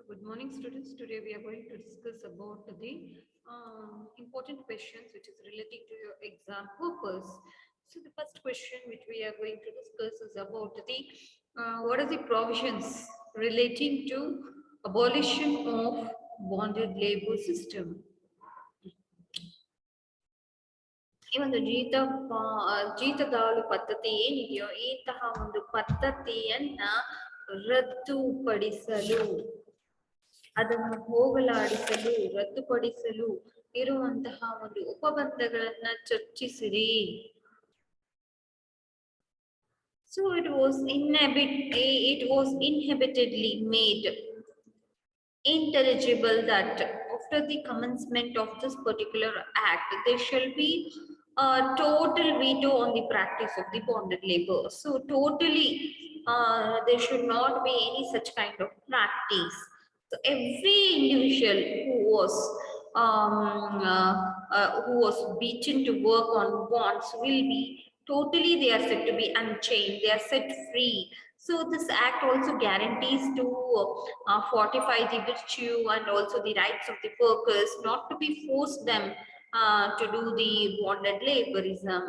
Good morning, students. Today we are going to discuss about the important questions which is relating to your exam purpose. So the first question which we are going to discuss is about the what are the provisions relating to abolition of bonded labor system. ಈ ಒಂದು ಜೀತದಾಳು ಪದ್ಧತಿ ಏನಿದೆಯೋ ಇಂತಹ ಒಂದು ಪದ್ಧತಿಯನ್ನ ರದ್ದುಪಡಿಸಲು ಅದನ್ನು ಹೋಗಲಾಡಿಸಲು ರದ್ದುಪಡಿಸಲು ಇರುವಂತಹ ಒಂದು ಉಪಬಂಧಗಳನ್ನ ಚರ್ಚಿಸಿರಿ. So it was inhabitedly made intelligible that after the commencement of this particular act there shall be a total veto on the practice of the bonded labor. So totally there should not be any such kind of practice. So every individual who was beaten to work on bonds will be totally, they are said to be unchained, they are set free. So this act also guarantees to fortify the virtue and also the rights of the workers, not to be forced them to do the bonded laborism.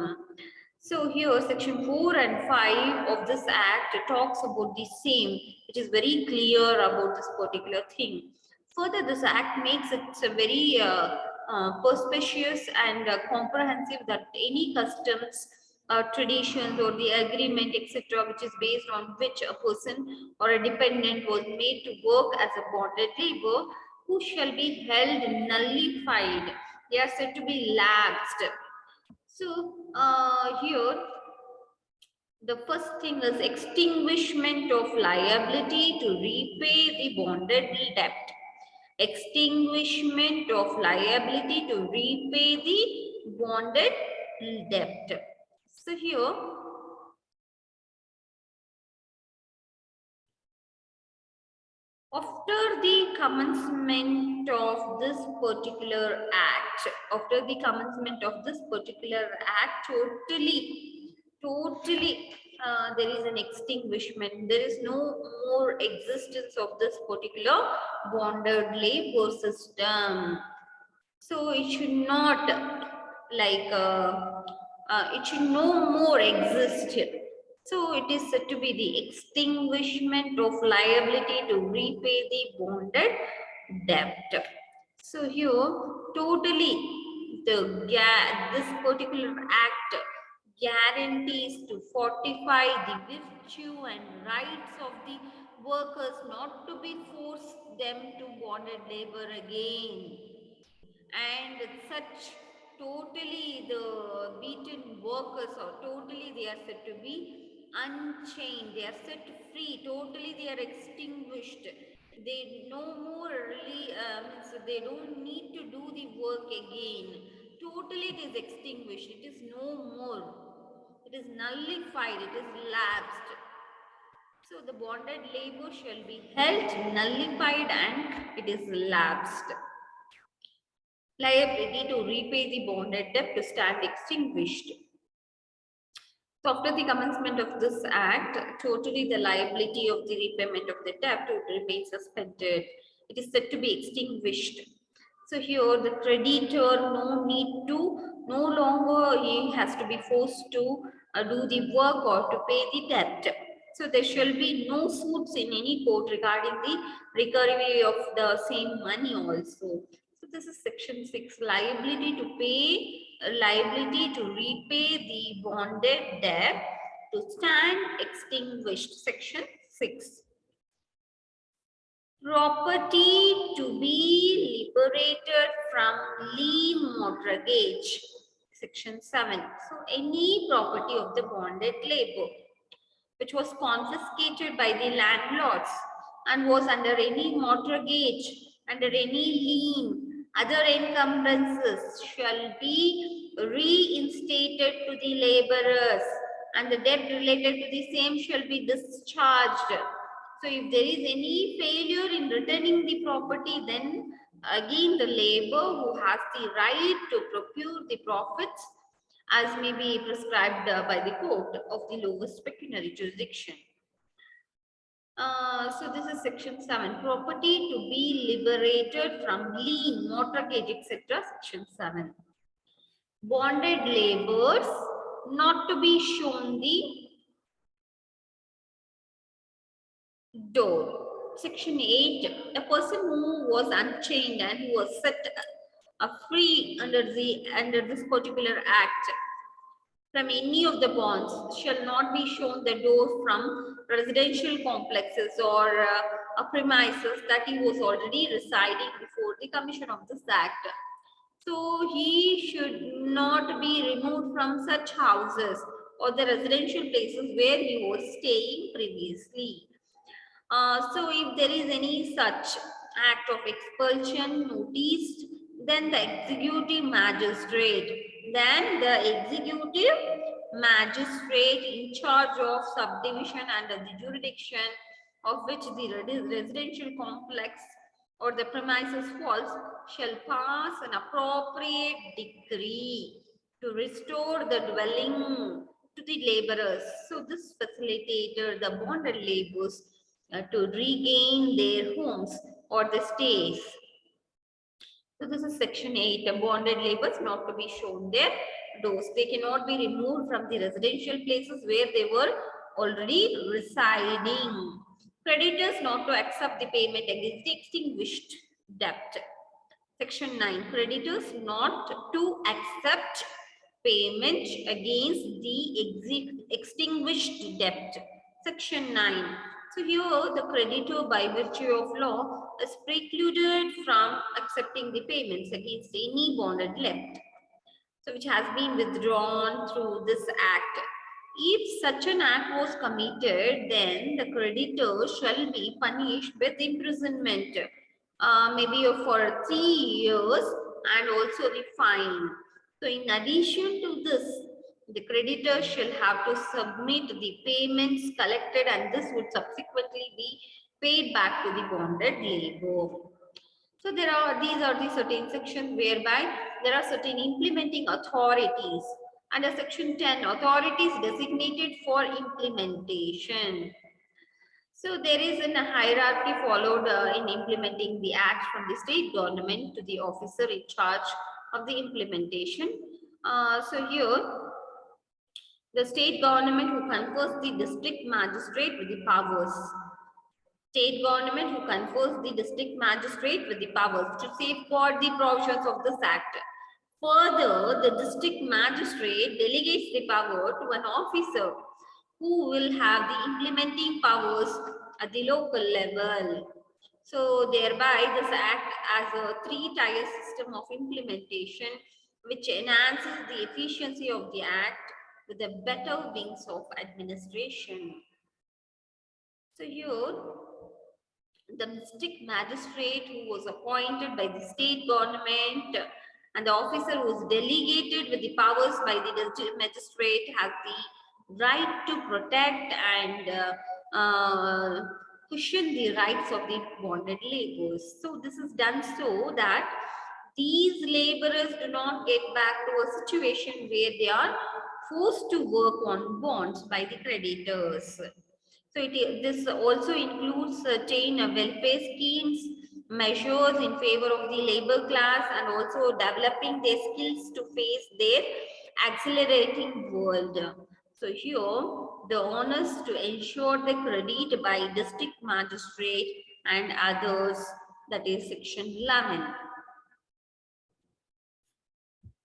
So here section 4 and 5 of this act talks about the same. It is very clear about this particular thing. Further, this act makes it very perspicacious and comprehensive that any customs, traditions or the agreement etc. which is based on which a person or a dependent was made to work as a bonded labor, who shall be held nullified. They are said to be lapsed. So here the first thing is extinguishment of liability to repay the bonded debt. Extinguishment of liability to repay the bonded debt. So here after the commencement of this particular act, totally there is an extinguishment. There is no more existence of this particular bonded labor system. So it should not it should no more exist. So it is said to be the extinguishment of liability to repay the bonded debt. So here totally this particular act guarantees to fortify the virtue and rights of the workers, not to be forced them to bonded labor again. And such totally the beaten workers or totally they are said to be unchained, they are set free, totally they are extinguished. They no more really means they don't need to do the work again. Totally it is extinguished, it is no more, it is nullified, it is lapsed. So the bonded labor shall be held nullified and it is lapsed. Liability to repay the bonded debt to stand extinguished. So after the commencement of this act, totally the liability of the repayment of the debt would remain suspended. It is said to be extinguished. So here the creditor no longer he has to be forced to do the work or to pay the debt. So there shall be no suits in any court regarding the recovery of the same money also. So this is section 6, liability to repay the bonded debt to stand extinguished. Section 6. Property to be liberated from lien mortgage. Section 7. So any property of the bonded labor which was confiscated by the landlords and was under any mortgage, under any lien, other encumbrances shall be reinstated to the laborers and the debt related to the same shall be discharged. So if there is any failure in returning the property, then again the labor who has the right to procure the profits as may be prescribed by the court of the lowest pecuniary jurisdiction. So this is section 7. Property to be liberated from lien, mortgage, etc. Section 7. Bonded laborers not to be shown the door. Section 8. A person who was unchained and who was set free under this particular act from any of the bonds shall not be shown the door from residential complexes or premises that he was already residing before the commission of this act. So he should not be removed from such houses or the residential places where he was staying previously. So if there is any such act of expulsion noticed, then the executive magistrate in charge of subdivision under the jurisdiction of which the residential complex or the premises falls shall pass an appropriate decree to restore the dwelling to the laborers. So this facilitated the bonded laborers to regain their homes or the stays. So this is section 8. The bonded laborers not to be shown their doors. They cannot be removed from the residential places where they were already residing. Creditors not to accept the payment against the extinguished debt. Section 9. Creditors not to accept payment against the extinguished debt. Section 9. So here the creditor by virtue of law is precluded from accepting the payments against any bonded debt, so which has been withdrawn through this act. If such an act was committed, then the creditor shall be punished with imprisonment, maybe for 3 years, and also the fine. So in addition to this, the creditor shall have to submit the payments collected, and this would subsequently be paid back to the bonded labor. So these are the certain sections whereby there are certain implementing authorities. Under section 10, authorities designated for implementation. So there is a hierarchy followed in implementing the act from the state government to the officer in charge of the implementation. So here, the state government who confers the district magistrate with the powers. State government who confers the district magistrate with the powers to safeguard the provisions of this act. Further, the district magistrate delegates the power to an officer who will have the implementing powers at the local level. So thereby this act as a 3-tier system of implementation which enhances the efficiency of the act with the better wings of administration. So here the district magistrate who was appointed by the state government and the officer who was delegated with the powers by the district magistrate has the right to protect and cushion the rights of the bonded laborers. So this is done so that these laborers do not get back to a situation where they are forced to work on bonds by the creditors. So this also includes certain welfare schemes, measures in favor of the labor class, and also developing their skills to face their accelerating world. So here, the onus to ensure the credit by district magistrate and others, that is section 11.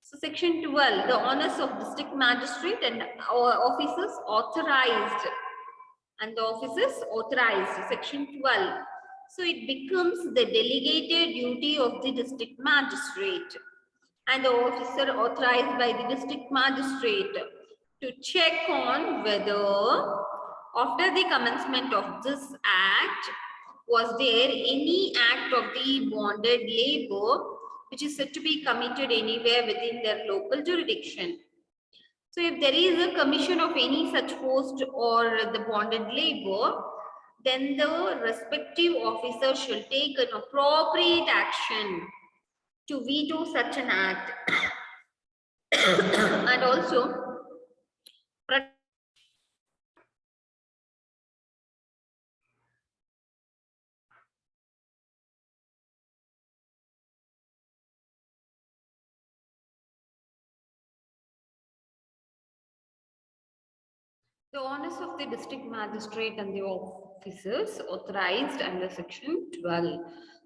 So section 12, the onus of district magistrate and officers authorized. And the officers authorized, section 12. So it becomes the delegated duty of the district magistrate and the officer authorized by the district magistrate to check on whether after the commencement of this act, was there any act of the bonded labor which is said to be committed anywhere within their local jurisdiction. So if there is a commission of any such post or the bonded labor, then the respective officer shall take an appropriate action to veto such an act and also The honors of the district magistrate and the officers authorized under section 12.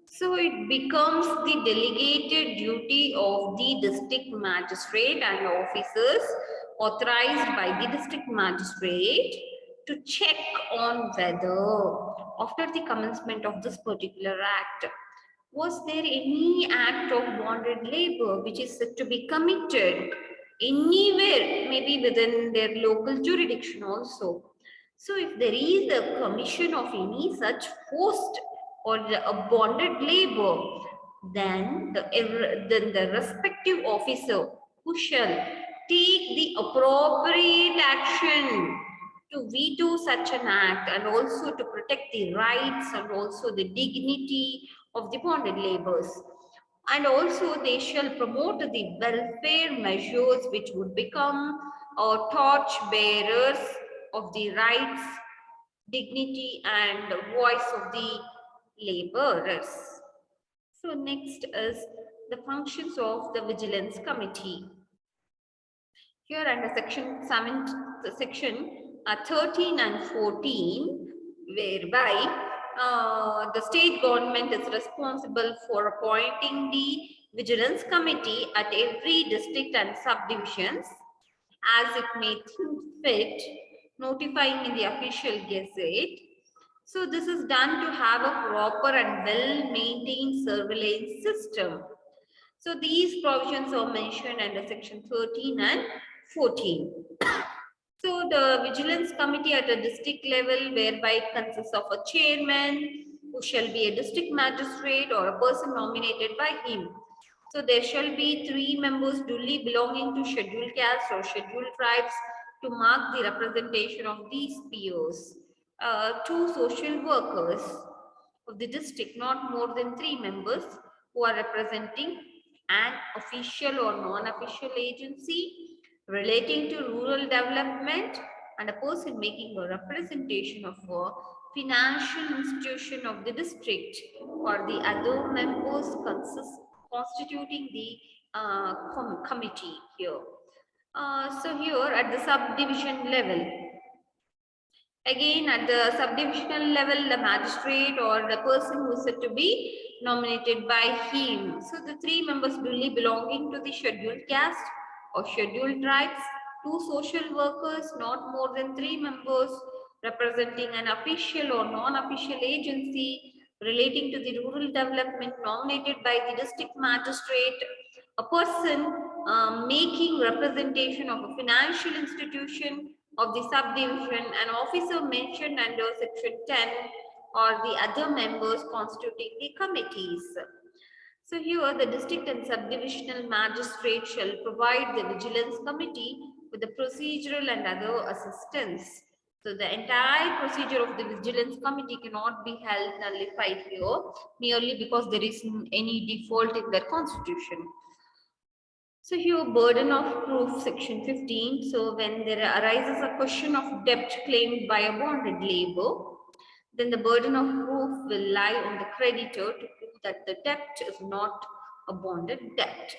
So it becomes the delegated duty of the district magistrate and officers authorized by the district magistrate to check on whether after the commencement of this particular act, was there any act of bonded labor which is said to be committed anywhere, maybe within their local jurisdiction also? So, if there is a commission of any such forced or a bonded labor, then the respective officer who shall take the appropriate action to veto such an act and also to protect the rights and also the dignity of the bonded laborers. And also they shall promote the welfare measures which would become torch bearers of the rights, dignity and voice of the laborers. So next is the functions of the Vigilance Committee. Here under section 13 and 14, whereby the state government is responsible for appointing the Vigilance Committee at every district and subdivisions as it may think fit, notifying in the official gazette. So this is done to have a proper and well-maintained surveillance system. So these provisions are mentioned under section 13 and 14. So the Vigilance Committee at a district level, whereby it consists of a chairman who shall be a district magistrate or a person nominated by him. So there shall be 3 members duly belonging to scheduled castes or scheduled tribes to mark the representation of these peers. 2 social workers of the district, not more than 3 members who are representing an official or non-official agency relating to rural development, and a person making a representation of a financial institution of the district, or the other members constituting the committee here. So here at the subdivision level, again, at the subdivisional level, the magistrate or the person who is said to be nominated by him. So the 3 members duly belonging to the scheduled caste or scheduled tribes, 2 social workers, not more than 3 members representing an official or non-official agency relating to the rural development nominated by the district magistrate, a person making representation of a financial institution of the subdivision, an officer mentioned under section 10, or the other members constituting the committees. So here the district and subdivisional magistrate shall provide the vigilance committee with the procedural and other assistance. So the entire procedure of the vigilance committee cannot be held nullified here merely because there is any default in their constitution. So here burden of proof section 15. So when there arises a question of debt claimed by a bonded labor, then the burden of proof will lie on the creditor to prove that the debt is not a bonded debt.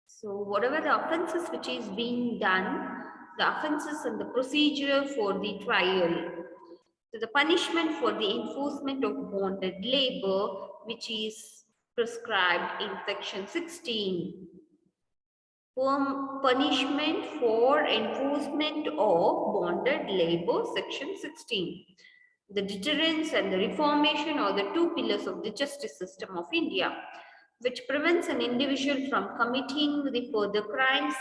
So whatever the offences which is being done, the offences and the procedure for the trial. So the punishment for the enforcement of bonded labor, which is prescribed in section 16. Punishment for enforcement of bonded labor, section 16. The deterrence and the reformation are the 2 pillars of the justice system of India, which prevents an individual from committing the further crimes.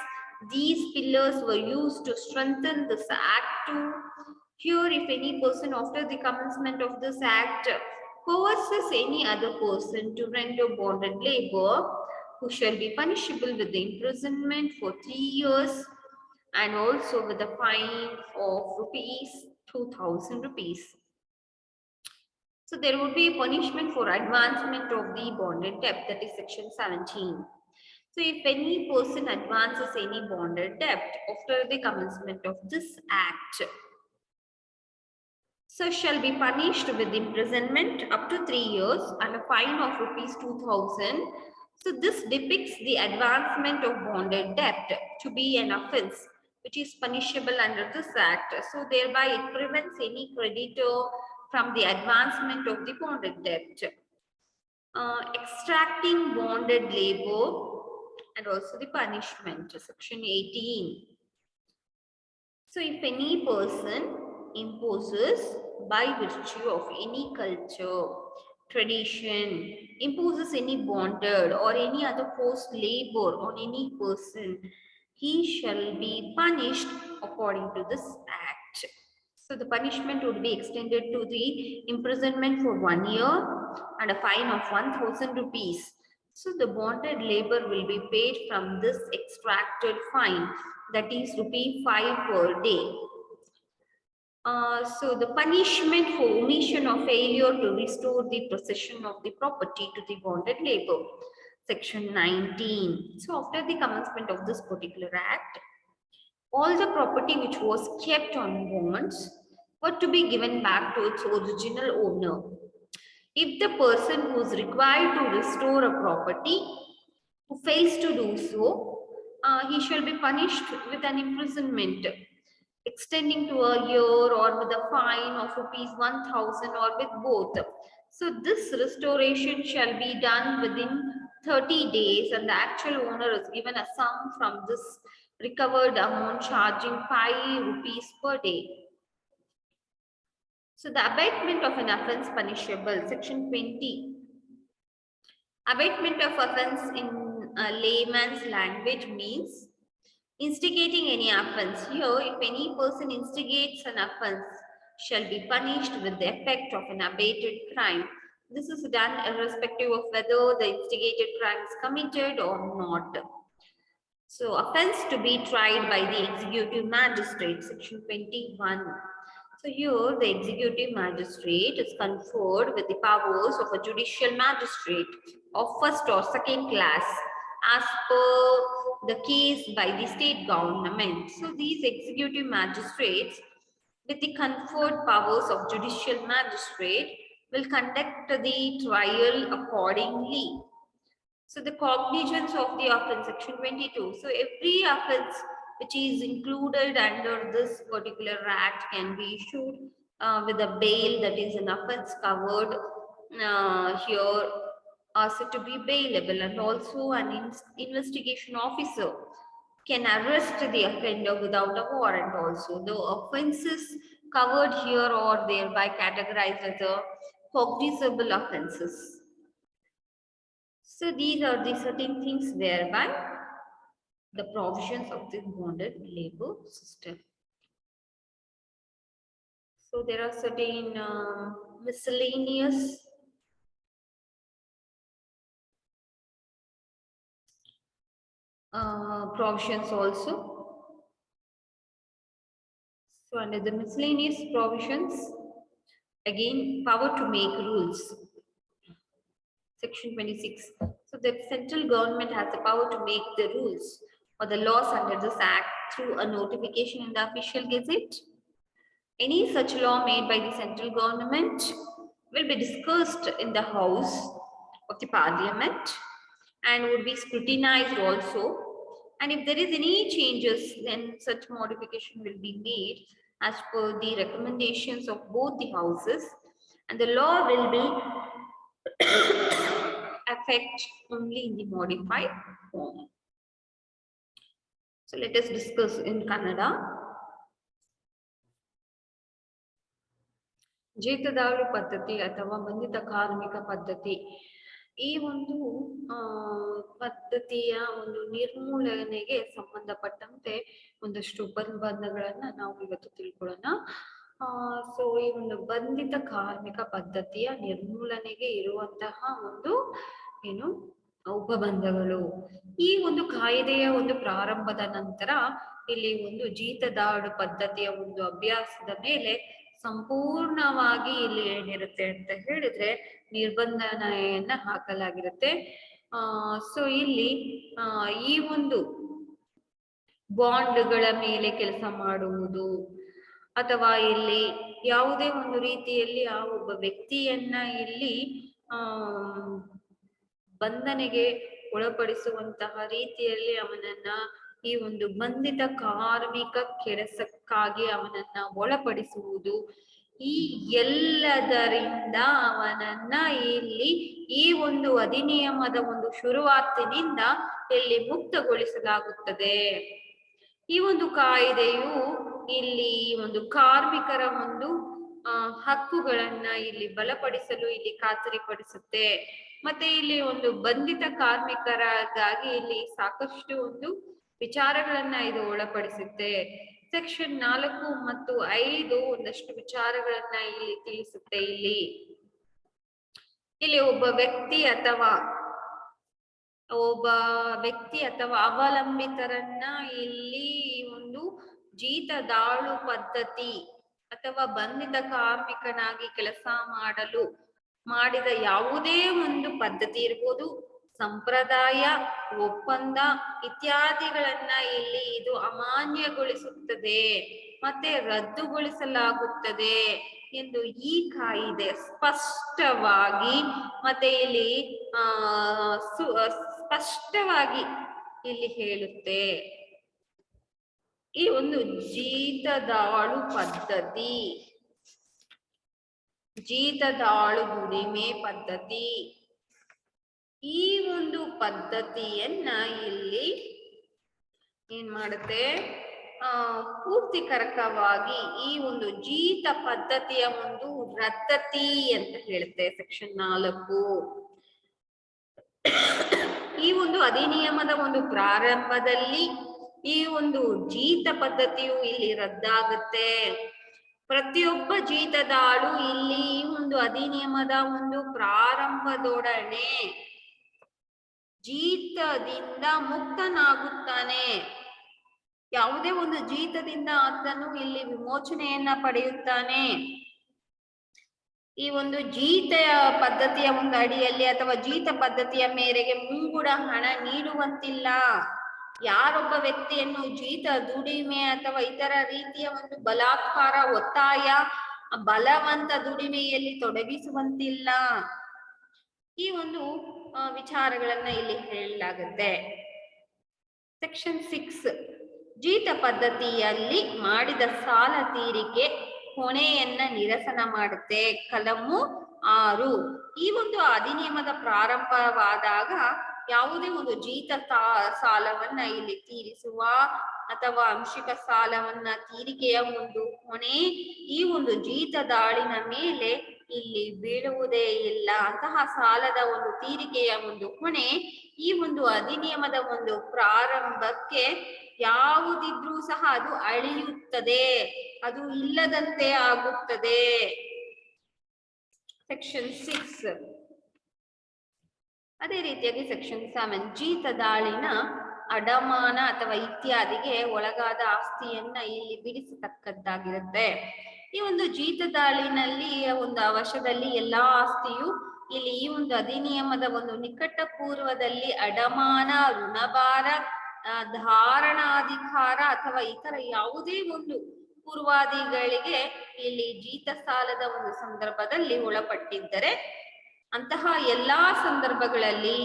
These pillars were used to strengthen this act to here if any person after the commencement of this act coerces any other person to render bonded labor, who shall be punishable with the imprisonment for 3 years and also with a fine of rupees 2,000 rupees. So there would be a punishment for advancement of the bonded debt, that is section 17. So if any person advances any bonded debt after the commencement of this act, so shall be punished with imprisonment up to 3 years and a fine of rupees 2,000. So this depicts the advancement of bonded debt to be an offence which is punishable under this act. So thereby it prevents any creditor from the advancement of the bonded debt. Extracting bonded labor and also the punishment, section 18. So if any person imposes by virtue of any culture, tradition, imposes any bonded or any other forced labor on any person, he shall be punished according to this act. So the punishment would be extended to the imprisonment for 1 year and a fine of 1,000 rupees. So the bonded labor will be paid from this extracted fine, that is ₹5 per day. So the punishment for omission or failure to restore the possession of the property to the bonded labor, section 19. So after the commencement of this particular act, all the property which was kept on bonds were to be given back to its original owner. If the person who is required to restore a property who fails to do so, he shall be punished with an imprisonment extending to a year or with a fine of ₹1,000 or with both. So this restoration shall be done within 30 days and the actual owner is given a sum from this recovered amount charging ₹5 per day. So the abatement of an offence punishable, section 20. Abatement of offence in layman's language means instigating any offence. Here, if any person instigates an offence, shall be punished with the effect of an abated crime. This is done irrespective of whether the instigated crime is committed or not. So, offence to be tried by the executive magistrate, section 21. So here the executive magistrate is conferred with the powers of a judicial magistrate of first or second class as per the case by the state government. So these executive magistrates with the conferred powers of judicial magistrate will conduct the trial accordingly. So the cognizance of the offence, section 22. So every offence which is included under this particular act can be issued with a bail, that is an offence covered here are said to be bailable, and also an investigation officer can arrest the offender without a warrant also. The offences covered here are thereby categorized as a cognizable offences. So these are the certain things whereby the provisions of the bonded labor system. So there are certain miscellaneous provisions also. So under the miscellaneous provisions, again, power to make rules. Section 26. So the central government has the power to make the rules or the laws under this act through a notification in the official gazette. Any such law made by the central government will be discussed in the House of the Parliament and would be scrutinized also. And if there is any changes, then such modification will be made as per the recommendations of both the houses, and the law will be affect only in the modified form. So let us discuss in Kannada. ಜೀತದಾಳು ಪದ್ಧತಿ ಅಥವಾ ಬಂಧಿತ ಕಾರ್ಮಿಕ ಪದ್ಧತಿ, ಈ ಒಂದು ಪದ್ಧತಿಯ ಒಂದು ನಿರ್ಮೂಲನೆಗೆ ಸಂಬಂಧಪಟ್ಟಂತೆ ಒಂದಷ್ಟು ಬಂಧಗಳನ್ನ ನಾವು ಇವತ್ತು ತಿಳ್ಕೊಳ್ಳೋಣ. ಸೊ ಈ ಒಂದು ಬಂಧಿತ ಕಾರ್ಮಿಕ ಪದ್ಧತಿಯ ನಿರ್ಮೂಲನೆಗೆ ಇರುವಂತಹ ಒಂದು ಏನು ಉಪಬಂಧಗಳು, ಈ ಒಂದು ಕಾಯ್ದೆಯ ಒಂದು ಪ್ರಾರಂಭದ ನಂತರ ಇಲ್ಲಿ ಒಂದು ಜೀತದಾಳು ಪದ್ಧತಿಯ ಒಂದು ಅಭ್ಯಾಸದ ಮೇಲೆ ಸಂಪೂರ್ಣವಾಗಿ ಇಲ್ಲಿ ಏನಿರುತ್ತೆ ಅಂತ ಹೇಳಿದ್ರೆ ನಿರ್ಬಂಧನೆಯನ್ನ ಹಾಕಲಾಗಿರುತ್ತೆ. ಸೊ ಇಲ್ಲಿ ಈ ಒಂದು ಬಾಂಡ್ಗಳ ಮೇಲೆ ಕೆಲಸ ಮಾಡುವುದು ಅಥವಾ ಇಲ್ಲಿ ಯಾವುದೇ ಒಂದು ರೀತಿಯಲ್ಲಿ ಆ ಒಬ್ಬ ವ್ಯಕ್ತಿಯನ್ನ ಇಲ್ಲಿ ಬಂಧನೆಗೆ ಒಳಪಡಿಸುವಂತಹ ರೀತಿಯಲ್ಲಿ ಅವನನ್ನ ಈ ಒಂದು ಬಂಧಿತ ಕಾರ್ಮಿಕ ಕೆಲಸಕ್ಕಾಗಿ ಅವನನ್ನ ಒಳಪಡಿಸುವುದು, ಈ ಎಲ್ಲದರಿಂದ ಅವನನ್ನ ಇಲ್ಲಿ ಈ ಒಂದು ಅಧಿನಿಯಮದ ಒಂದು ಶುರುವಾತಿನಿಂದ ಇಲ್ಲಿ ಮುಕ್ತಗೊಳಿಸಲಾಗುತ್ತದೆ. ಈ ಒಂದು ಕಾಯ್ದೆಯು ಇಲ್ಲಿ ಒಂದು ಕಾರ್ಮಿಕರ ಒಂದು ಹಕ್ಕುಗಳನ್ನ ಇಲ್ಲಿ ಬಲಪಡಿಸಲು ಇಲ್ಲಿ ಖಾತರಿಪಡಿಸುತ್ತೆ. ಮತ್ತೆ ಇಲ್ಲಿ ಒಂದು ಬಂಧಿತ ಕಾರ್ಮಿಕರಿಗಾಗಿ ಇಲ್ಲಿ ಸಾಕಷ್ಟು ಒಂದು ವಿಚಾರಗಳನ್ನ ಇದು ಒಳಪಡಿಸುತ್ತೆ. ಸೆಕ್ಷನ್ 4 ಮತ್ತು 5 ಒಂದಷ್ಟು ವಿಚಾರಗಳನ್ನ ಇಲ್ಲಿ ತಿಳಿಸುತ್ತೆ. ಇಲ್ಲಿ ಒಬ್ಬ ವ್ಯಕ್ತಿ ಅಥವಾ ಅವಲಂಬಿತರನ್ನ ಇಲ್ಲಿ ಒಂದು ಜೀತದಾಳು ಪದ್ಧತಿ ಅಥವಾ ಬಂಧಿತ ಕಾರ್ಮಿಕನಾಗಿ ಕೆಲಸ ಮಾಡಲು ಮಾಡಿದ ಯಾವುದೇ ಒಂದು ಪದ್ಧತಿ ಇರ್ಬೋದು, ಸಂಪ್ರದಾಯ, ಒಪ್ಪಂದ ಇತ್ಯಾದಿಗಳನ್ನ ಇಲ್ಲಿ ಇದು ಅಮಾನ್ಯಗೊಳಿಸುತ್ತದೆ ಮತ್ತೆ ರದ್ದುಗೊಳಿಸಲಾಗುತ್ತದೆ ಎಂದು ಈ ಕಾಯಿದೆ ಸ್ಪಷ್ಟವಾಗಿ ಮತ್ತೆ ಇಲ್ಲಿ ಸ್ಪಷ್ಟವಾಗಿ ಇಲ್ಲಿ ಹೇಳುತ್ತೆ. ಈ ಒಂದು ಜೀತದಾಳು ಪದ್ಧತಿ, ಜೀತದಾಳು ದುಡಿಮೆ ಪದ್ಧತಿ, ಈ ಒಂದು ಪದ್ಧತಿಯನ್ನ ಇಲ್ಲಿ ಏನ್ ಮಾಡುತ್ತೆ, ಪೂರ್ತಿಕರಕವಾಗಿ ಈ ಒಂದು ಜೀತ ಪದ್ಧತಿಯ ಒಂದು ರದ್ದತಿ ಅಂತ ಹೇಳುತ್ತೆ ಸೆಕ್ಷನ್ 4. ಈ ಒಂದು ಅಧಿನಿಯಮದ ಒಂದು ಪ್ರಾರಂಭದಲ್ಲಿ ಈ ಒಂದು ಜೀತ ಪದ್ಧತಿಯು ಇಲ್ಲಿ ರದ್ದಾಗುತ್ತೆ. ಪ್ರತಿಯೊಬ್ಬ ಜೀತದಾಳು ಇಲ್ಲಿ ಈ ಒಂದು ಅಧಿನಿಯಮದ ಒಂದು ಪ್ರಾರಂಭದೊಡನೆ ಜೀತದಿಂದ ಮುಕ್ತನಾಗುತ್ತಾನೆ. ಯಾವುದೇ ಒಂದು ಜೀತದಿಂದ ಆತನು ಇಲ್ಲಿ ವಿಮೋಚನೆಯನ್ನ ಪಡೆಯುತ್ತಾನೆ. ಈ ಒಂದು ಜೀತ ಪದ್ಧತಿಯ ಒಂದು ಅಡಿಯಲ್ಲಿ ಅಥವಾ ಜೀತ ಪದ್ಧತಿಯ ಮೇರೆಗೆ ಮುಂಗೂಡ ಹಣ ನೀಡುವಂತಿಲ್ಲ. ಯಾರೊಬ್ಬ ವ್ಯಕ್ತಿಯನ್ನು ಜೀತ ದುಡಿಮೆ ಅಥವಾ ಇತರ ರೀತಿಯ ಒಂದು ಬಲಾತ್ಕಾರ, ಒತ್ತಾಯ, ಬಲವಂತ ದುಡಿಮೆಯಲ್ಲಿ ತೊಡಗಿಸುವಂತಿಲ್ಲ. ಈ ಒಂದು ವಿಚಾರಗಳನ್ನ ಇಲ್ಲಿ ಹೇಳಲಾಗುತ್ತೆ. ಸೆಕ್ಷನ್ 6 ಜೀತ ಪದ್ಧತಿಯಲ್ಲಿ ಮಾಡಿದ ಸಾಲ ತೀರಿಕೆ ಹೊಣೆಯನ್ನ ನಿರಸನ ಮಾಡುತ್ತೆ. ಕಲಮು 6 ಈ ಒಂದು ಅಧಿನಿಯಮದ ಪ್ರಾರಂಭವಾದಾಗ ಯಾವುದೇ ಒಂದು ಜೀತ ಸಾಲವನ್ನ ಇಲ್ಲಿ ತೀರಿಸುವ ಅಥವಾ ಅಂಶಿಕ ಸಾಲವನ್ನ ತೀರಿಕೆಯ ಒಂದು ಹೊಣೆ ಈ ಒಂದು ಜೀತದಾಳಿನ ಮೇಲೆ ಇಲ್ಲಿ ಬೀಳುವುದೇ ಇಲ್ಲ. ಅಂತಹ ಸಾಲದ ಒಂದು ತೀರಿಕೆಯ ಒಂದು ಹೊಣೆ ಈ ಒಂದು ಅಧಿನಿಯಮದ ಒಂದು ಪ್ರಾರಂಭಕ್ಕೆ ಯಾವುದಿದ್ರೂ ಸಹ ಅದು ಅಳಿಯುತ್ತದೆ, ಅದು ಇಲ್ಲದಂತೆ ಆಗುತ್ತದೆ. ಸೆಕ್ಷನ್ 6 ಅದೇ ರೀತಿಯಾಗಿ ಸೆಕ್ಷನ್ 7 ಜೀತದಾಳಿನ ಅಡಮಾನ ಅಥವಾ ಇತ್ಯಾದಿಗೆ ಒಳಗಾದ ಆಸ್ತಿಯನ್ನ ಇಲ್ಲಿ ಬಿಡಿಸತಕ್ಕದ್ದಾಗಿರುತ್ತೆ. ಈ ಒಂದು ಜೀತದಾಳಿನಲ್ಲಿ ಒಂದು ಅವಶದಲ್ಲಿ ಎಲ್ಲಾ ಆಸ್ತಿಯು ಇಲ್ಲಿ ಈ ಒಂದು ಅಧಿನಿಯಮದ ಒಂದು ನಿಕಟ ಪೂರ್ವದಲ್ಲಿ ಅಡಮಾನ, ಋಣಭಾರ, ಧಾರಣಾಧಿಕಾರ ಅಥವಾ ಇತರ ಯಾವುದೇ ಒಂದು ಪೂರ್ವಾದಿಗಳಿಗೆ ಇಲ್ಲಿ ಜೀತ ಸಾಲದ ಒಂದು ಸಂದರ್ಭದಲ್ಲಿ ಒಳಪಟ್ಟಿದ್ದರೆ ಅಂತಹ ಎಲ್ಲಾ ಸಂದರ್ಭಗಳಲ್ಲಿ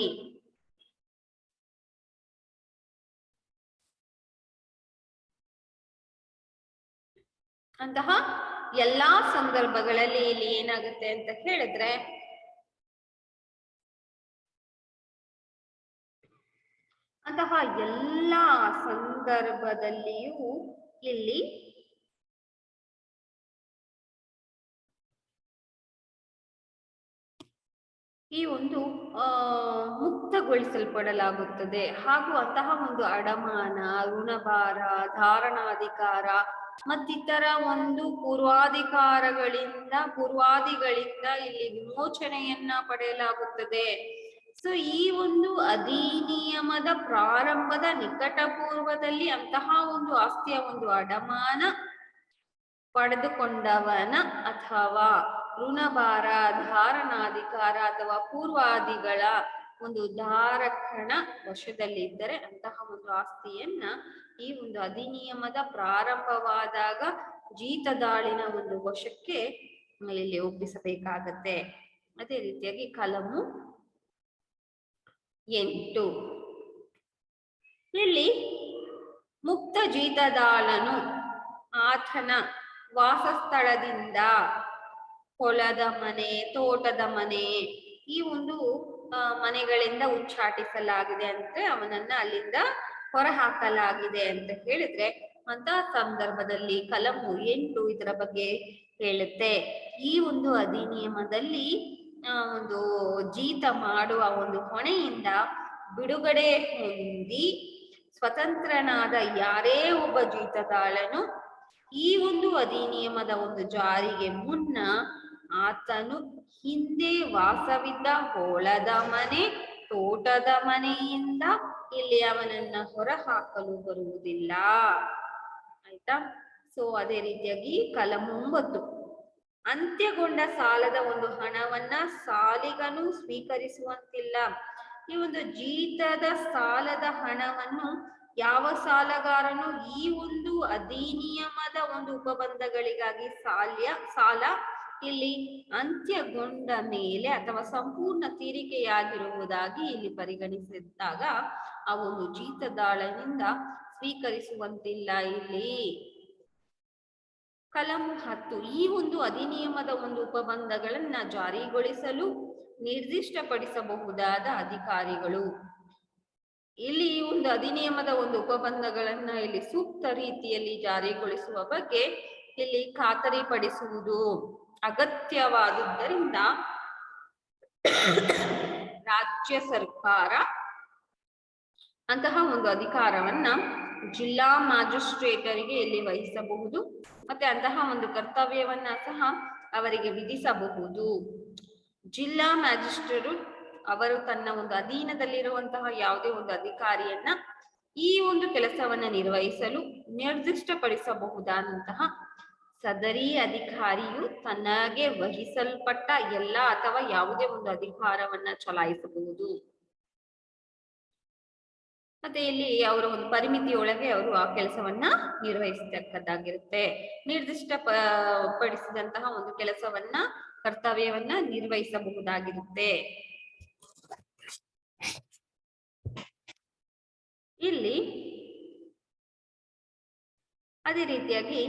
ಇಲ್ಲಿ ಏನಾಗುತ್ತೆ ಅಂತ ಹೇಳಿದ್ರೆ ಅಂತಹ ಎಲ್ಲಾ ಸಂದರ್ಭದಲ್ಲಿಯೂ ಇಲ್ಲಿ ಈ ಒಂದು ಮುಕ್ತಗೊಳಿಸಲ್ಪಡಲಾಗುತ್ತದೆ. ಹಾಗೂ ಅಂತಹ ಒಂದು ಅಡಮಾನ, ಋಣಭಾರ, ಧಾರಣಾಧಿಕಾರ ಮತ್ತಿತರ ಒಂದು ಪೂರ್ವಾದಿಗಳಿಂದ ಇಲ್ಲಿ ವಿಮೋಚನೆಯನ್ನ ಪಡೆಯಲಾಗುತ್ತದೆ. ಸೊ ಈ ಒಂದು ಅಧಿನಿಯಮದ ಪ್ರಾರಂಭದ ನಿಕಟ ಪೂರ್ವದಲ್ಲಿ ಅಂತಹ ಒಂದು ಆಸ್ತಿಯ ಒಂದು ಅಡಮಾನ ಪಡೆದುಕೊಂಡವನ ಅಥವಾ ಋಣಭಾರ, ಧಾರಣಾಧಿಕಾರ ಅಥವಾ ಪೂರ್ವಾದಿಗಳ ಒಂದು ಧಾರಕನ ವಶದಲ್ಲಿ ಇದ್ದರೆ ಅಂತಹ ಒಂದು ಆಸ್ತಿಯನ್ನ ಈ ಒಂದು ಅಧಿನಿಯಮದ ಪ್ರಾರಂಭವಾದಾಗ ಜೀತದಾಳಿನ ಒಂದು ವಶಕ್ಕೆ ಇಲ್ಲಿ ಒಪ್ಪಿಸಬೇಕಾಗತ್ತೆ. ಅದೇ ರೀತಿಯಾಗಿ ಕಲಮು 8 ಇಲ್ಲಿ ಮುಕ್ತ ಜೀತದಾಳನು ಆತನ ವಾಸಸ್ಥಳದಿಂದ ಹೊಲದ ಮನೆ, ತೋಟದ ಮನೆ, ಈ ಒಂದು ಮನೆಗಳಿಂದ ಉಚ್ಚಾಟಿಸಲಾಗಿದೆ ಅಂದ್ರೆ ಅವನನ್ನ ಅಲ್ಲಿಂದ ಹೊರಹಾಕಲಾಗಿದೆ ಅಂತ ಹೇಳಿದ್ರೆ, ಅಂತ ಸಂದರ್ಭದಲ್ಲಿ ಕಲಮು 8 ಇದರ ಬಗ್ಗೆ ಹೇಳುತ್ತೆ. ಈ ಒಂದು ಅಧಿನಿಯಮದಲ್ಲಿ ಒಂದು ಜೀತ ಮಾಡುವ ಒಂದು ಹೊಣೆಯಿಂದ ಬಿಡುಗಡೆ ಹೊಂದಿ ಸ್ವತಂತ್ರನಾದ ಯಾರೇ ಒಬ್ಬ ಜೀತದಾಳನು ಈ ಒಂದು ಅಧಿನಿಯಮದ ಒಂದು ಜಾರಿಗೆ ಮುನ್ನ ಆತನು ಹಿಂದೆ ವಾಸವಿದ್ದ ಹೊಲದ ಮನೆ, ತೋಟದ ಮನೆಯಿಂದ ಇಲ್ಲಿ ಅವನನ್ನ ಹೊರಹಾಕಲು ಬರುವುದಿಲ್ಲ. ಆಯ್ತಾ? ಸೊ ಅದೇ ರೀತಿಯಾಗಿ ಕಲಂ 9, ಅಂತ್ಯಗೊಂಡ ಸಾಲದ ಒಂದು ಹಣವನ್ನ ಸಾಲಿಗನು ಸ್ವೀಕರಿಸುವಂತಿಲ್ಲ. ಈ ಒಂದು ಜೀತದ ಸಾಲದ ಹಣವನ್ನು ಯಾವ ಸಾಲಗಾರನು ಈ ಒಂದು ಅಧಿನಿಯಮದ ಒಂದು ಉಪಬಂಧಗಳಿಗಾಗಿ ಸಾಲ ಇಲ್ಲಿ ಅಂತ್ಯಗೊಂಡ ಮೇಲೆ ಅಥವಾ ಸಂಪೂರ್ಣ ತೀರಿಕೆಯಾಗಿರುವುದಾಗಿ ಇಲ್ಲಿ ಪರಿಗಣಿಸಿದಾಗ ಆ ಒಂದು ಜೀತದಾಳನಿಂದ ಸ್ವೀಕರಿಸುವಂತಿಲ್ಲ. ಇಲ್ಲಿ ಕಲಂ 10, ಈ ಒಂದು ಅಧಿನಿಯಮದ ಒಂದು ಉಪಬಂಧಗಳನ್ನ ಜಾರಿಗೊಳಿಸಲು ನಿರ್ದಿಷ್ಟಪಡಿಸಬಹುದಾದ ಅಧಿಕಾರಿಗಳು. ಇಲ್ಲಿ ಈ ಒಂದು ಅಧಿನಿಯಮದ ಒಂದು ಉಪಬಂಧಗಳನ್ನ ಇಲ್ಲಿ ಸೂಕ್ತ ರೀತಿಯಲ್ಲಿ ಜಾರಿಗೊಳಿಸುವ ಬಗ್ಗೆ ಇಲ್ಲಿ ಖಾತರಿಪಡಿಸುವುದು ಅಗತ್ಯವಾದುದರಿಂದ ರಾಜ್ಯ ಸರ್ಕಾರ ಅಂತಹ ಒಂದು ಅಧಿಕಾರವನ್ನ ಜಿಲ್ಲಾ ಮ್ಯಾಜಿಸ್ಟ್ರೇಟರಿಗೆ ಇಲ್ಲಿ ವಹಿಸಬಹುದು. ಮತ್ತೆ ಅಂತಹ ಒಂದು ಕರ್ತವ್ಯವನ್ನ ಸಹ ಅವರಿಗೆ ವಿಧಿಸಬಹುದು. ಜಿಲ್ಲಾ ಮ್ಯಾಜಿಸ್ಟ್ರೇಟ್ ಅವರು ತನ್ನ ಒಂದು ಅಧೀನದಲ್ಲಿರುವಂತಹ ಯಾವುದೇ ಒಂದು ಅಧಿಕಾರಿಯನ್ನ ಈ ಒಂದು ಕೆಲಸವನ್ನ ನಿರ್ವಹಿಸಲು ನಿರ್ದಿಷ್ಟಪಡಿಸಬಹುದಾದಂತಹ ಸದರಿ ಅಧಿಕಾರಿಯು ತನಗೆ ವಹಿಸಲ್ಪಟ್ಟ ಎಲ್ಲ ಅಥವಾ ಯಾವುದೇ ಒಂದು ಅಧಿಕಾರವನ್ನ ಚಲಾಯಿಸಬಹುದು. ಮತ್ತೆ ಇಲ್ಲಿ ಅವರ ಒಂದು ಪರಿಮಿತಿಯೊಳಗೆ ಅವರು ಆ ಕೆಲಸವನ್ನ ನಿರ್ವಹಿಸತಕ್ಕದ್ದಾಗಿರುತ್ತೆ. ನಿರ್ದಿಷ್ಟ ಪಡಿಸಿದಂತಹ ಒಂದು ಕೆಲಸವನ್ನ, ಕರ್ತವ್ಯವನ್ನ ನಿರ್ವಹಿಸಬಹುದಾಗಿರುತ್ತೆ. ಇಲ್ಲಿ ಅದೇ ರೀತಿಯಾಗಿ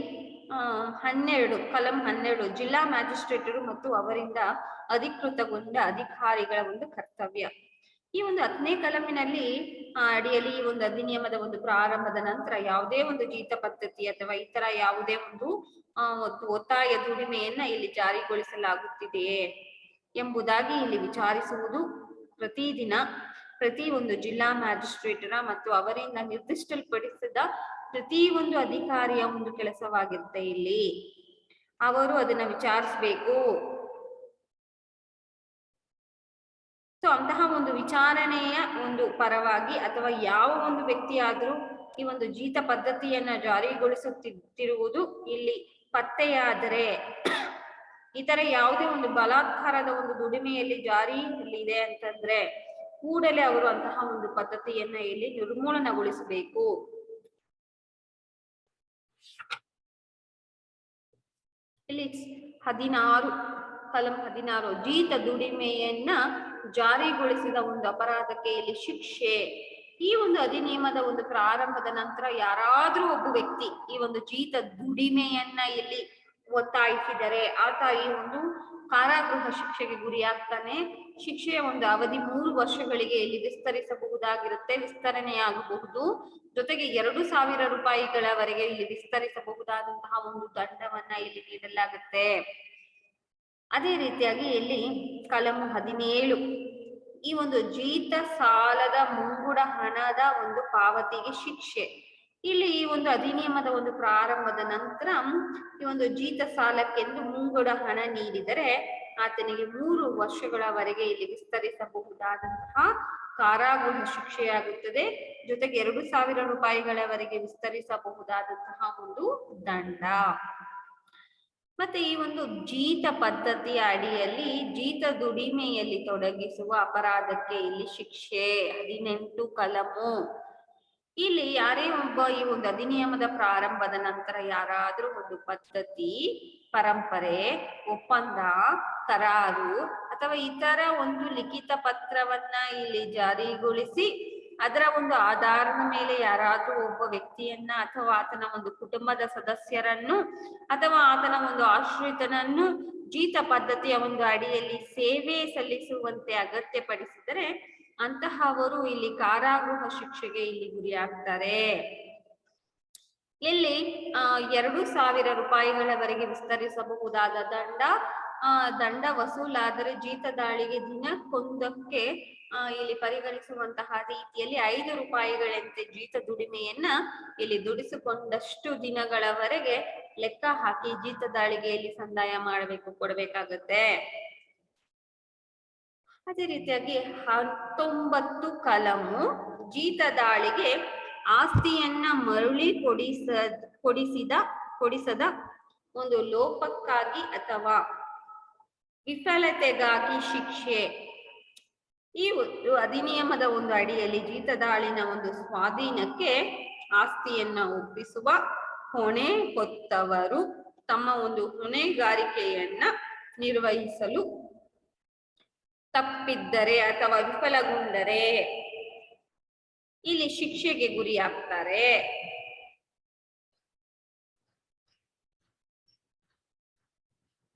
12 ಕಲಂ 12 ಜಿಲ್ಲಾ ಮ್ಯಾಜಿಸ್ಟ್ರೇಟರು ಮತ್ತು ಅವರಿಂದ ಅಧಿಕೃತಗೊಂಡ ಅಧಿಕಾರಿಗಳ ಒಂದು ಕರ್ತವ್ಯ. ಈ ಒಂದು 10ನೇ ಕಲಮಿನಲ್ಲಿ ಅಡಿಯಲ್ಲಿ ಈ ಒಂದು ಅಧಿನಿಯಮದ ಒಂದು ಪ್ರಾರಂಭದ ನಂತರ ಯಾವುದೇ ಒಂದು ಜೀತ ಪದ್ಧತಿ ಅಥವಾ ಇತರ ಯಾವುದೇ ಒಂದು ಒತ್ತಾಯ ದುಡಿಮೆಯನ್ನ ಇಲ್ಲಿ ಜಾರಿಗೊಳಿಸಲಾಗುತ್ತಿದೆಯೇ ಎಂಬುದಾಗಿ ಇಲ್ಲಿ ವಿಚಾರಿಸುವುದು ಪ್ರತಿದಿನ ಪ್ರತಿ ಒಂದು ಜಿಲ್ಲಾ ಮ್ಯಾಜಿಸ್ಟ್ರೇಟರ ಮತ್ತು ಅವರಿಂದ ನಿರ್ದಿಷ್ಟಪಡಿಸಿದ ಪ್ರತಿ ಒಂದು ಅಧಿಕಾರಿಯ ಒಂದು ಕೆಲಸವಾಗಿರುತ್ತೆ. ಇಲ್ಲಿ ಅವರು ಅದನ್ನ ವಿಚಾರಿಸಬೇಕು. ಸೊ ಅಂತಹ ಒಂದು ವಿಚಾರಣೆಯ ಒಂದು ಪರವಾಗಿ ಅಥವಾ ಯಾವ ಒಂದು ವ್ಯಕ್ತಿಯಾದ್ರೂ ಈ ಒಂದು ಜೀತ ಪದ್ಧತಿಯನ್ನ ಜಾರಿಗೊಳಿಸುತ್ತಿರುವುದು ಇಲ್ಲಿ ಪತ್ತೆಯಾದರೆ, ಇತರ ಯಾವುದೇ ಒಂದು ಬಲಾತ್ಕಾರದ ಒಂದು ದುಡಿಮೆಯಲ್ಲಿ ಜಾರಿಯಲ್ಲಿದೆ ಅಂತಂದ್ರೆ ಕೂಡಲೇ ಅವರು ಅಂತಹ ಒಂದು ಪದ್ಧತಿಯನ್ನ ಇಲ್ಲಿ ನಿರ್ಮೂಲನಗೊಳಿಸಬೇಕು. ಇಲ್ಲಿ 16 ಕಲಂ 16 ಜೀತ ದುಡಿಮೆಯನ್ನ ಜಾರಿಗೊಳಿಸಿದ ಒಂದು ಅಪರಾಧಕ್ಕೆ ಇಲ್ಲಿ ಶಿಕ್ಷೆ. ಈ ಒಂದು ಅಧಿನಿಯಮದ ಒಂದು ಪ್ರಾರಂಭದ ನಂತರ ಯಾರಾದ್ರೂ ಒಬ್ಬ ವ್ಯಕ್ತಿ ಈ ಒಂದು ಜೀತ ದುಡಿಮೆಯನ್ನ ಇಲ್ಲಿ ಒತ್ತಾಯಿಸಿದರೆ ಆತ ಈ ಒಂದು ಕಾರಾಗೃಹ ಶಿಕ್ಷೆಗೆ ಗುರಿಯಾಗ್ತಾನೆ. ಶಿಕ್ಷೆಯ ಒಂದು ಅವಧಿ 3 ವರ್ಷಗಳಿಗೆ ಇಲ್ಲಿ ವಿಸ್ತರಿಸಬಹುದಾಗಿರುತ್ತೆ, ವಿಸ್ತರಣೆಯಾಗಬಹುದು. ಜೊತೆಗೆ 2,000 ರೂಪಾಯಿಗಳವರೆಗೆ ಇಲ್ಲಿ ವಿಸ್ತರಿಸಬಹುದಾದಂತಹ ಒಂದು ದಂಡವನ್ನ ಇಲ್ಲಿ ನೀಡಲಾಗುತ್ತೆ. ಅದೇ ರೀತಿಯಾಗಿ ಇಲ್ಲಿ ಕಲಂ 17 ಈ ಒಂದು ಜೀತ ಸಾಲದ ಮುಂಗಡ ಹಣದ ಒಂದು ಪಾವತಿಗೆ ಶಿಕ್ಷೆ. ಇಲ್ಲಿ ಈ ಒಂದು ಅಧಿನಿಯಮದ ಒಂದು ಪ್ರಾರಂಭದ ನಂತರ ಈ ಒಂದು ಜೀತ ಸಾಲಕ್ಕೆಂದು ಮುಂಗಡ ಹಣ ನೀಡಿದರೆ ಆತನಿಗೆ 3 ವರ್ಷಗಳವರೆಗೆ ಇಲ್ಲಿ ವಿಸ್ತರಿಸಬಹುದಾದಂತಹ ಕಾರಾಗೃಹ ಶಿಕ್ಷೆಯಾಗುತ್ತದೆ. ಜೊತೆಗೆ 2,000 ರೂಪಾಯಿಗಳವರೆಗೆ ವಿಸ್ತರಿಸಬಹುದಾದಂತಹ ಒಂದು ದಂಡ. ಮತ್ತೆ ಈ ಒಂದು ಜೀತ ಪದ್ಧತಿಯ ಅಡಿಯಲ್ಲಿ ಜೀತ ದುಡಿಮೆಯಲ್ಲಿ ತೊಡಗಿಸುವ ಅಪರಾಧಕ್ಕೆ ಇಲ್ಲಿ ಶಿಕ್ಷೆ 18 ಕಲಮು. ಇಲ್ಲಿ ಯಾರೇ ಒಬ್ಬ ಈ ಒಂದು ಅಧಿನಿಯಮದ ಪ್ರಾರಂಭದ ನಂತರ ಯಾರಾದ್ರೂ ಒಂದು ಪದ್ಧತಿ, ಪರಂಪರೆ, ಒಪ್ಪಂದ, ಕರಾರು ಅಥವಾ ಇತರ ಒಂದು ಲಿಖಿತ ಪತ್ರವನ್ನ ಇಲ್ಲಿ ಜಾರಿಗೊಳಿಸಿ ಅದರ ಒಂದು ಆಧಾರದ ಮೇಲೆ ಯಾರಾದ್ರೂ ಒಬ್ಬ ವ್ಯಕ್ತಿಯನ್ನ ಅಥವಾ ಆತನ ಒಂದು ಕುಟುಂಬದ ಸದಸ್ಯರನ್ನು ಅಥವಾ ಆತನ ಒಂದು ಆಶ್ರಿತನನ್ನು ಜೀತ ಪದ್ಧತಿಯ ಒಂದು ಅಡಿಯಲ್ಲಿ ಸೇವೆ ಸಲ್ಲಿಸುವಂತೆ ಅಗತ್ಯಪಡಿಸಿದರೆ ಅಂತಹವರು ಇಲ್ಲಿ ಕಾರಾಗೃಹ ಶಿಕ್ಷೆಗೆ ಇಲ್ಲಿ ಗುರಿಯಾಗ್ತಾರೆ. ಇಲ್ಲಿ 2,000 ರೂಪಾಯಿಗಳವರೆಗೆ ವಿಸ್ತರಿಸಬಹುದಾದ ದಂಡ ವಸೂಲಾದರೆ ಜೀತ ದಾಳಿಗೆ ದಿನಕ್ಕೊಂದಕ್ಕೆ ಇಲ್ಲಿ ಪರಿಗಣಿಸುವಂತಹ ರೀತಿಯಲ್ಲಿ 5 ರೂಪಾಯಿಗಳಂತೆ ಜೀತ ದುಡಿಮೆಯನ್ನ ಇಲ್ಲಿ ದುಡಿಸಿಕೊಂಡಷ್ಟು ದಿನಗಳವರೆಗೆ ಲೆಕ್ಕ ಹಾಕಿ ಜೀತ ದಾಳಿಗೆ ಇಲ್ಲಿ ಸಂದಾಯ ಕೊಡಬೇಕಾಗತ್ತೆ. ಅದೇ ರೀತಿಯಾಗಿ 19 ಕಲಮು ಜೀತ ದಾಳಿಗೆ ಆಸ್ತಿಯನ್ನ ಮರಳಿ ಕೊಡಿಸದ ಒಂದು ಲೋಪಕ್ಕಾಗಿ ಅಥವಾ ವಿಫಲತೆಗಾಗಿ ಶಿಕ್ಷೆ. ಈ ಒಂದು ಅಧಿನಿಯಮದ ಒಂದು ಅಡಿಯಲ್ಲಿ ಜೀತದಾಳಿನ ಒಂದು ಸ್ವಾಧೀನಕ್ಕೆ ಆಸ್ತಿಯನ್ನ ಒಪ್ಪಿಸುವ ಹೊಣೆ ಹೊತ್ತವರು ತಮ್ಮ ಒಂದು ಹೊಣೆಗಾರಿಕೆಯನ್ನ ನಿರ್ವಹಿಸಲು ತಪ್ಪಿದ್ದರೆ ಅಥವಾ ವಿಫಲಗೊಂಡರೆ ಇಲ್ಲಿ ಶಿಕ್ಷೆಗೆ ಗುರಿಯಾಗ್ತಾರೆ.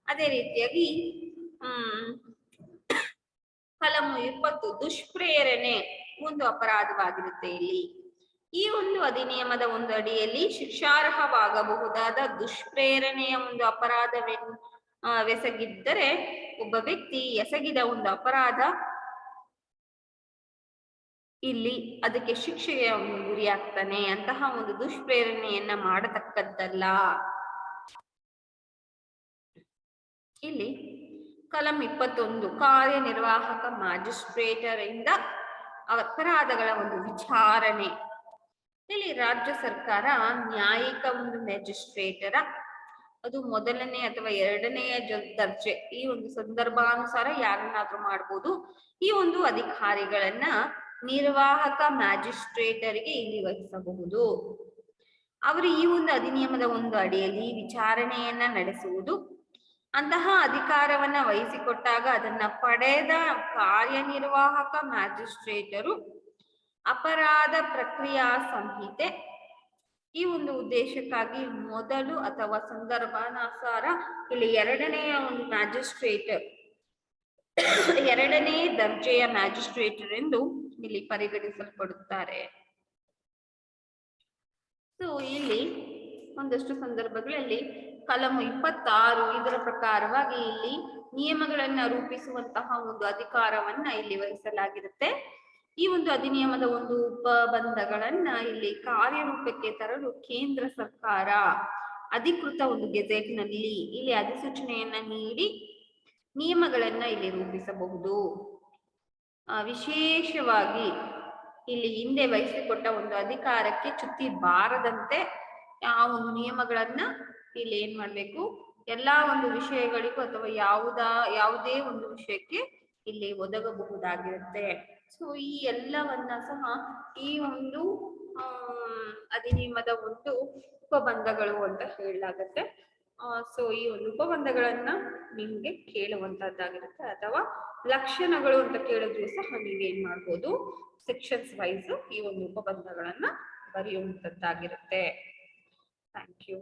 ಅದೇ ರೀತಿಯಾಗಿ ಕಲಮು 20 ದುಷ್ಪ್ರೇರಣೆ ಒಂದು ಅಪರಾಧವಾಗಿರುತ್ತೆ. ಇಲ್ಲಿ ಈ ಒಂದು ಅಧಿನಿಯಮದ ಒಂದು ಅಡಿಯಲ್ಲಿ ಶಿಕ್ಷಾರ್ಹವಾಗಬಹುದಾದ ದುಷ್ಪ್ರೇರಣೆಯ ಒಂದು ಅಪರಾಧವೆಸಗಿದ್ದರೆ ಒಬ್ಬ ವ್ಯಕ್ತಿ ಎಸಗಿದ ಒಂದು ಅಪರಾಧ ಇಲ್ಲಿ ಅದಕ್ಕೆ ಶಿಕ್ಷೆಗೆ ಅವನು ಗುರಿಯಾಗ್ತಾನೆ. ಅಂತಹ ಒಂದು ದುಷ್ಪ್ರೇರಣೆಯನ್ನ ಮಾಡತಕ್ಕದ್ದಲ್ಲ. ಇಲ್ಲಿ ಕಲಂ 21 ಕಾರ್ಯನಿರ್ವಾಹಕ ಮ್ಯಾಜಿಸ್ಟ್ರೇಟರಿಂದ ಅಪರಾಧಗಳ ಒಂದು ವಿಚಾರಣೆ. ಇಲ್ಲಿ ರಾಜ್ಯ ಸರ್ಕಾರ ನ್ಯಾಯಿಕ ಒಂದು ಮ್ಯಾಜಿಸ್ಟ್ರೇಟರ ಅದು ಮೊದಲನೇ ಅಥವಾ ಎರಡನೆಯ ದರ್ಜೆ ಈ ಒಂದು ಸಂದರ್ಭಾನುಸಾರ ಯಾರನ್ನಾದ್ರೂ ಮಾಡ್ಬೋದು. ಈ ಒಂದು ಅಧಿಕಾರಿಗಳನ್ನ ನಿರ್ವಾಹಕ ಮ್ಯಾಜಿಸ್ಟ್ರೇಟರಿಗೆ ಇಲ್ಲಿ ವಹಿಸಬಹುದು. ಅವರು ಈ ಒಂದು ಅಧಿನಿಯಮದ ಒಂದು ಅಡಿಯಲ್ಲಿ ವಿಚಾರಣೆಯನ್ನ ನಡೆಸುವುದು. ಅಂತಹ ಅಧಿಕಾರವನ್ನ ವಹಿಸಿಕೊಟ್ಟಾಗ ಅದನ್ನ ಪಡೆದ ಕಾರ್ಯನಿರ್ವಾಹಕ ಮ್ಯಾಜಿಸ್ಟ್ರೇಟರು ಅಪರಾಧ ಪ್ರಕ್ರಿಯಾ ಸಂಹಿತೆ ಈ ಒಂದು ಉದ್ದೇಶಕ್ಕಾಗಿ ಮೊದಲು ಅಥವಾ ಸಂದರ್ಭಾನುಸಾರ ಇಲ್ಲಿ ಎರಡನೆಯ ಒಂದು ಮ್ಯಾಜಿಸ್ಟ್ರೇಟರ್ ಎರಡನೇ ದರ್ಜೆಯ ಮ್ಯಾಜಿಸ್ಟ್ರೇಟರ್ ಎಂದು ಇಲ್ಲಿ ಪರಿಗಣಿಸಲ್ಪಡುತ್ತಾರೆ. ಸೊ ಇಲ್ಲಿ ಒಂದಷ್ಟು ಸಂದರ್ಭಗಳಲ್ಲಿ ಕಲಂ 26 ಇದರ ಪ್ರಕಾರವಾಗಿ ಇಲ್ಲಿ ನಿಯಮಗಳನ್ನ ರೂಪಿಸುವಂತಹ ಒಂದು ಅಧಿಕಾರವನ್ನ ಇಲ್ಲಿ ವಹಿಸಲಾಗಿರುತ್ತೆ. ಈ ಒಂದು ಅಧಿನಿಯಮದ ಒಂದು ಉಪಬಂಧಗಳನ್ನ ಇಲ್ಲಿ ಕಾರ್ಯರೂಪಕ್ಕೆ ತರಲು ಕೇಂದ್ರ ಸರ್ಕಾರ ಅಧಿಕೃತ ಒಂದು ಗೆಜೆಟ್ ನಲ್ಲಿ ಇಲ್ಲಿ ಅಧಿಸೂಚನೆಯನ್ನ ನೀಡಿ ನಿಯಮಗಳನ್ನ ಇಲ್ಲಿ ರೂಪಿಸಬಹುದು. ವಿಶೇಷವಾಗಿ ಇಲ್ಲಿ ಹಿಂದೆ ವಹಿಸಿಕೊಟ್ಟ ಒಂದು ಅಧಿಕಾರಕ್ಕೆ ಚ್ಯುತಿ ಬಾರದಂತೆ ಆ ಒಂದು ನಿಯಮಗಳನ್ನ ಇಲ್ಲಿ ಏನ್ ಮಾಡ್ಬೇಕು, ಎಲ್ಲಾ ಒಂದು ವಿಷಯಗಳಿಗೂ ಅಥವಾ ಯಾವುದೇ ಒಂದು ವಿಷಯಕ್ಕೆ ಇಲ್ಲಿ ಒದಗಬಹುದಾಗಿರುತ್ತೆ. ಸೊ ಈ ಎಲ್ಲವನ್ನ ಸಹ ಈ ಒಂದು ಅಧಿನಿಯಮದ ಒಂದು ಉಪಬಂಧಗಳು ಅಂತ ಹೇಳಲಾಗತ್ತೆ. ಸೊ ಈ ಒಂದು ಉಪಬಂಧಗಳನ್ನ ನಿಮ್ಗೆ ಕೇಳುವಂತದ್ದಾಗಿರುತ್ತೆ ಅಥವಾ ಲಕ್ಷಣಗಳು ಅಂತ ಕೇಳಿದ್ರು ಸಹ ನೀವ್ ಏನ್ ಮಾಡ್ಬೋದು, ಸೆಕ್ಷನ್ಸ್ ವೈಸ್ ಈ ಒಂದು ಉಪಬಂಧಗಳನ್ನ ಬರೆಯುವಂತದ್ದಾಗಿರುತ್ತೆ. Thank you.